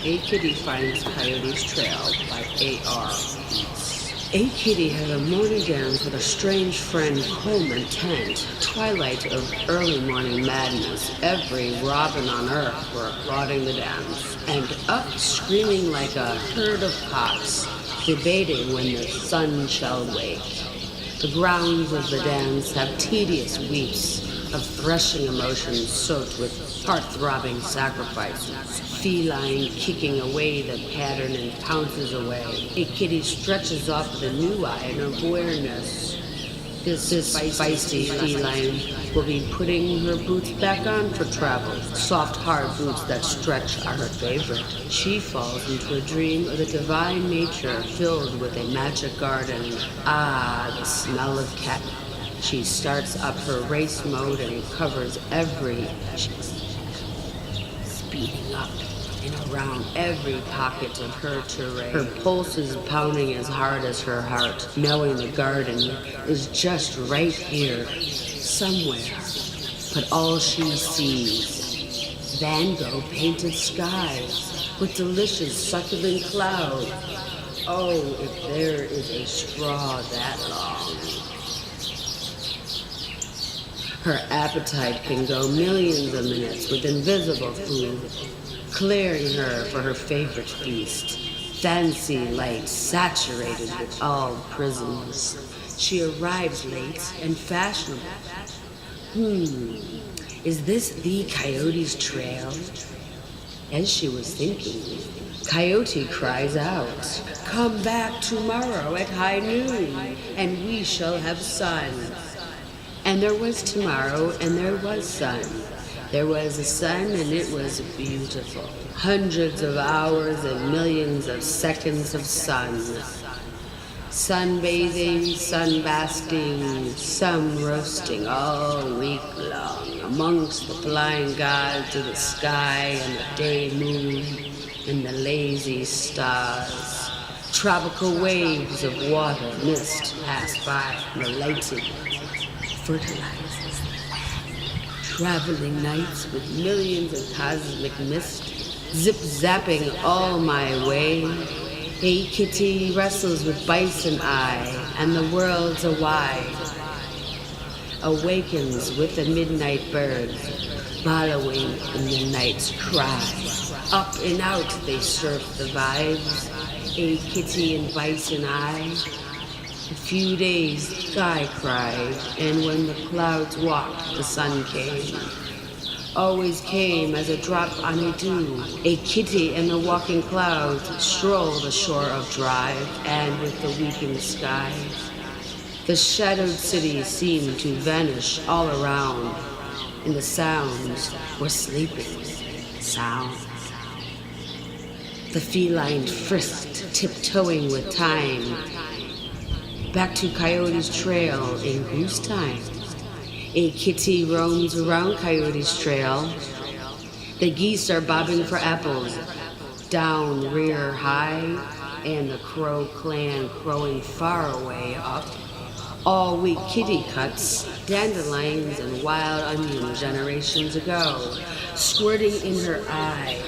A Kitty Finds Coyote's Trail by A.R. A Kitty had a morning dance with a strange friend, Coleman Tent. Twilight of early morning madness, every robin on earth were applauding the dance, and up screaming like a herd of cocks, debating when the sun shall wake. The grounds of the dance have tedious weeps of threshing emotions soaked with heart-throbbing sacrifices. Feline kicking away the pattern and pounces away. A kitty stretches off with a new eye and awareness. This feisty feline will be putting her boots back on for travel. Soft, hard boots that stretch are her favorite. She falls into a dream of the divine nature filled with a magic garden. Ah, the smell of cat. She starts up her race mode and covers every inch, speeding up and around every pocket of her terrain. Her pulse is pounding as hard as her heart, knowing the garden is just right here, somewhere. But all she sees, Van Gogh painted skies with delicious succulent clouds. Oh, if there is a straw that long. Her appetite can go millions of minutes with invisible food, clearing her for her favorite feast. Fancy light saturated with all prisms. She arrives late and fashionable. Is this the Coyote's Trail? As she was thinking, Coyote cries out, "Come back tomorrow at high noon, and we shall have sun." And there was tomorrow, and there was sun. There was a sun, and it was beautiful. Hundreds of hours and millions of seconds of sun. Sunbathing, sunbasking, sun roasting all week long amongst the flying gods of the sky and the day moon and the lazy stars. Tropical waves of water mist pass by, relating, fertilizes. Traveling nights with millions of cosmic mist, zip-zapping all my way. A kitty wrestles with bison eye, and the world's awide. Awakens with the midnight birds, bellowing in the night's cry. Up and out they surf the vibes, a kitty and bison eye. A few days sky cried, and when the clouds walked, the sun came. Always came as a drop on a dew. A kitty and the walking clouds stroll the shore of drive, and with the weeping sky, the shadowed city seemed to vanish all around, and the sounds were sleeping sound. The feline frisked, tiptoeing with time, back to Coyote's Trail in goose time. A kitty roams around Coyote's Trail. The geese are bobbing for apples, down rear high, and the crow clan crowing far away up. All week kitty cuts, dandelions and wild onion generations ago, squirting in her eye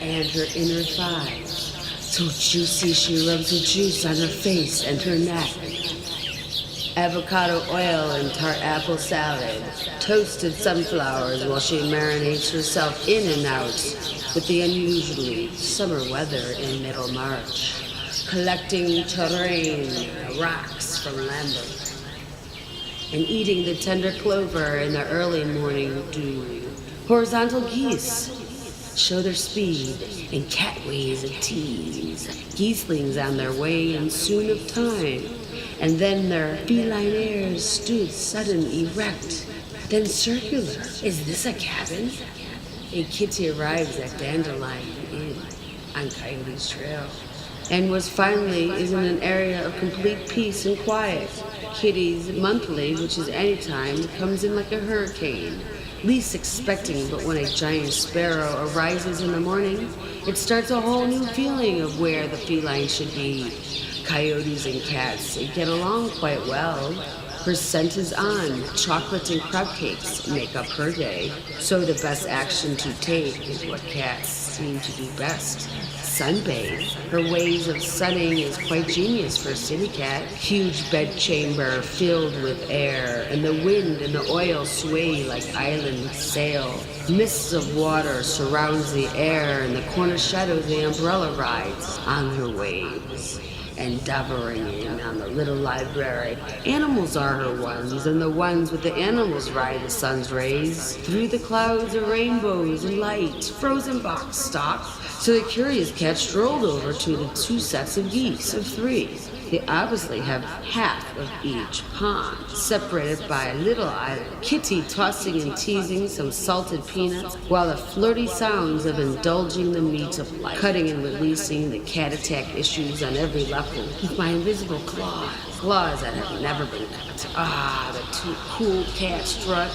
and her inner thigh. So juicy she rubs the juice on her face and her neck. Avocado oil and tart apple salad, toasted sunflowers while she marinates herself in and out with the unusually summer weather in middle March, collecting terrain, rocks from Lambert, and eating the tender clover in the early morning dew. Horizontal geese show their speed in catways of tease, geeslings on their way and soon of time. And then their feline airs stood sudden erect, then circular. Is this a cabin? A kitty arrives at Dandelion Inn on Coyote's Trail, and is in an area of complete peace and quiet. Kitties monthly, which is any time, comes in like a hurricane, least expecting, but when a giant sparrow arises in the morning, it starts a whole new feeling of where the feline should be. Coyotes and cats get along quite well. Her scent is on. Chocolate and crab cakes make up her day. So the best action to take is what cats seem to do best. sunbathe. Her ways of sunning is quite genius for a city cat. Huge bedchamber filled with air, and the wind and the oil sway like island sail. Mists of water surrounds the air, and the corner shadows the umbrella rides on her waves, endeavoring in on the little library. Animals are her ones, and the ones with the animals ride the sun's rays. Through the clouds are rainbows and light, frozen box stock. So the curious cat strolled over to the two sets of geese of three. They obviously have half of each pond, separated by a little island. Kitty tossing and teasing some salted peanuts, while the flirty sounds of indulging the meat of life, cutting and releasing the cat attack issues on every level with my invisible claws. Claws that have never been cut. Ah, the too cool cat strut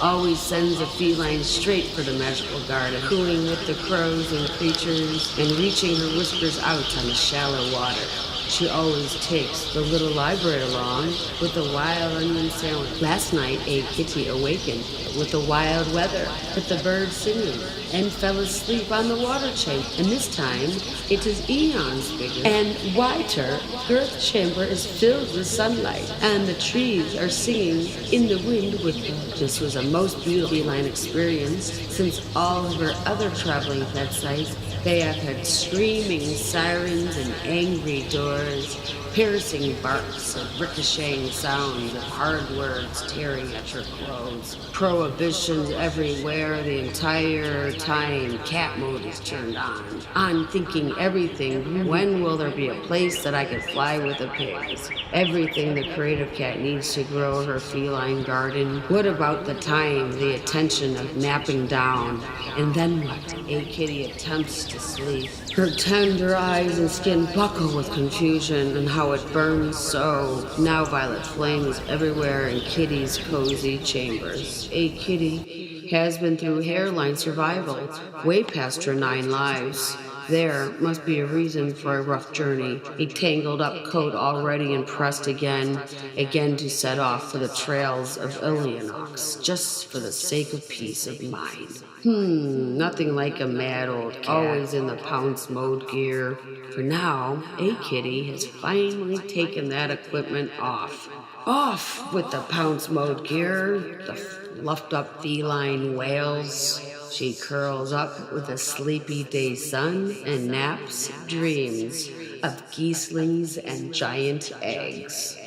always sends a feline straight for the magical garden, cooing with the crows and creatures, and reaching her whiskers out on the shallow water. She always takes the little library along with the wild onion sandwich. Last night, a kitty awakened with the wild weather, with the birds singing, and fell asleep on the water chamber. And this time, it is eons bigger and wider. Earth chamber is filled with sunlight, and the trees are singing in the wind with them. This was a most beautiful feline experience, since all of her other traveling pet sites, they have had screaming sirens and angry doors, piercing barks and ricocheting sounds of hard words tearing at your clothes. Prohibitions everywhere the entire time cat mode is turned on. I'm thinking everything. When will there be a place that I could fly with the pigs? Everything the creative cat needs to grow her feline garden. What about the time, the attention of napping down? And then what? A kitty attempts to sleep. Her tender eyes and skin buckle with confusion, and how it burns so. Now violet flames everywhere in Kitty's cozy chambers. A kitty has been through hairline survival, way past her 9 lives. There must be a reason for a rough journey, a tangled up coat already impressed again to set off for the trails of Illinois, just for the sake of peace of mind. Nothing like a mad old cat, always in the pounce mode gear. For now, a kitty has finally taken that equipment off. Off with the pounce mode gear, the fluffed up feline wails. She curls up with a sleepy day sun and naps dreams of geeslings and giant eggs.